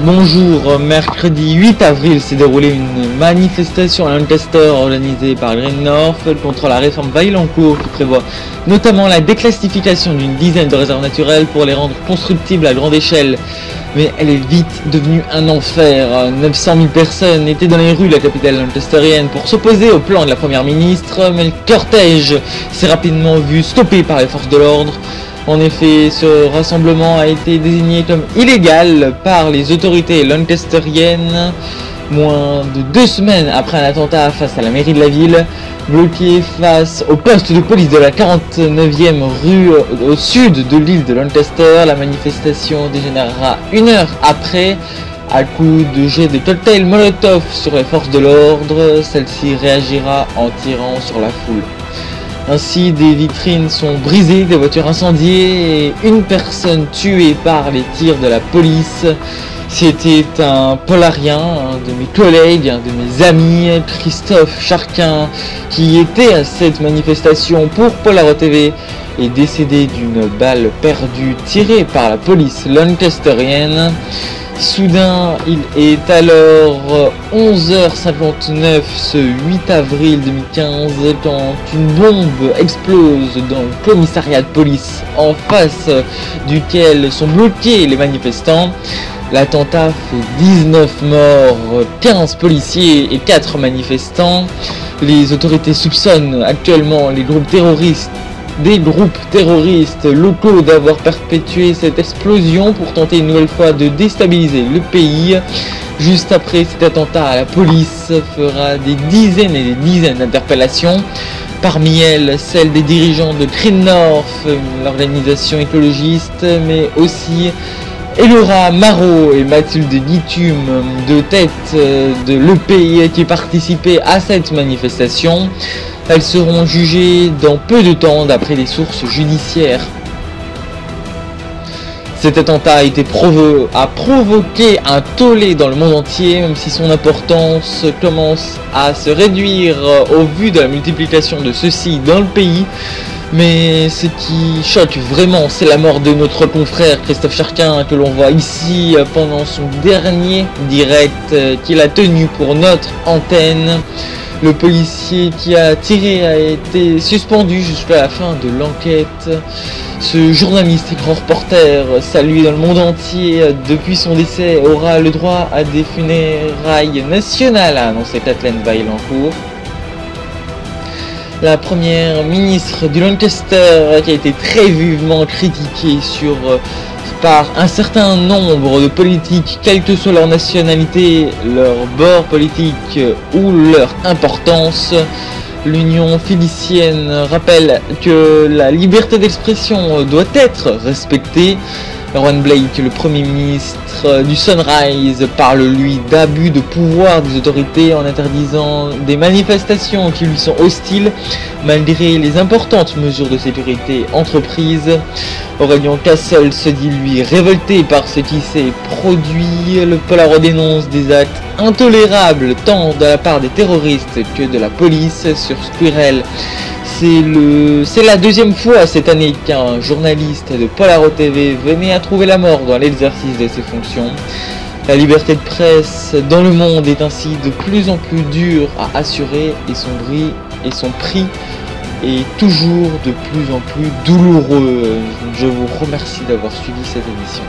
Bonjour, mercredi 8 avril s'est déroulée une manifestation à Lancaster organisée par Green North contre la réforme Vaillancourt qui prévoit notamment la déclassification d'une dizaine de réserves naturelles pour les rendre constructibles à grande échelle. Mais elle est vite devenue un enfer. 900 000 personnes étaient dans les rues de la capitale lancasterienne pour s'opposer au plan de la première ministre, mais le cortège s'est rapidement vu stoppé par les forces de l'ordre. En effet, ce rassemblement a été désigné comme illégal par les autorités lancasteriennes moins de 2 semaines après un attentat face à la mairie de la ville. Bloqué face au poste de police de la 49e rue au sud de l'île de Lancaster, la manifestation dégénérera 1 heure après à coups de jet de cocktails Molotov sur les forces de l'ordre. Celle-ci réagira en tirant sur la foule. Ainsi, des vitrines sont brisées, des voitures incendiées et une personne tuée par les tirs de la police. C'était un polarien, un de mes collègues, un de mes amis, Christophe Charquin, qui était à cette manifestation pour Polaro TV, est décédé d'une balle perdue tirée par la police lancasterienne. Soudain, il est alors 11h59 ce 8 avril 2015 quand une bombe explose dans le commissariat de police en face duquel sont bloqués les manifestants. L'attentat fait 19 morts, 15 policiers et 4 manifestants. Les autorités soupçonnent actuellement des groupes terroristes locaux d'avoir perpétué cette explosion pour tenter une nouvelle fois de déstabiliser le pays. Juste après cet attentat, la police fera des dizaines et des dizaines d'interpellations, parmi elles celles des dirigeants de Green North, l'organisation écologiste, mais aussi Elora Marot et Mathilde Guitume, deux têtes de l'EPI qui participaient à cette manifestation. Elles seront jugées dans peu de temps d'après les sources judiciaires. Cet attentat a provoqué un tollé dans le monde entier, même si son importance commence à se réduire au vu de la multiplication de ceux-ci dans le pays. Mais ce qui choque vraiment, c'est la mort de notre confrère Christophe Charquin, que l'on voit ici pendant son dernier direct qu'il a tenu pour notre antenne. Le policier qui a tiré a été suspendu jusqu'à la fin de l'enquête. Ce journaliste et grand reporter, salué dans le monde entier depuis son décès, aura le droit à des funérailles nationales, a annoncé Kathleen Vaillancourt. La première ministre du Lancaster, qui a été très vivement critiquée par un certain nombre de politiques, quelle que soit leur nationalité, leur bord politique ou leur importance. L'Union philicienne rappelle que la liberté d'expression doit être respectée. Rowan Blake, le Premier ministre du Sunrise, parle lui d'abus de pouvoir des autorités en interdisant des manifestations qui lui sont hostiles malgré les importantes mesures de sécurité entreprises. Aurélien Castle se dit lui révolté par ce qui s'est produit. Le Polaro dénonce des actes intolérables tant de la part des terroristes que de la police sur Squirrel. C'est la 2e fois cette année qu'un journaliste de Polaro TV venait à trouver la mort dans l'exercice de ses fonctions. La liberté de presse dans le monde est ainsi de plus en plus dure à assurer et son prix est toujours de plus en plus douloureux. Je vous remercie d'avoir suivi cette émission.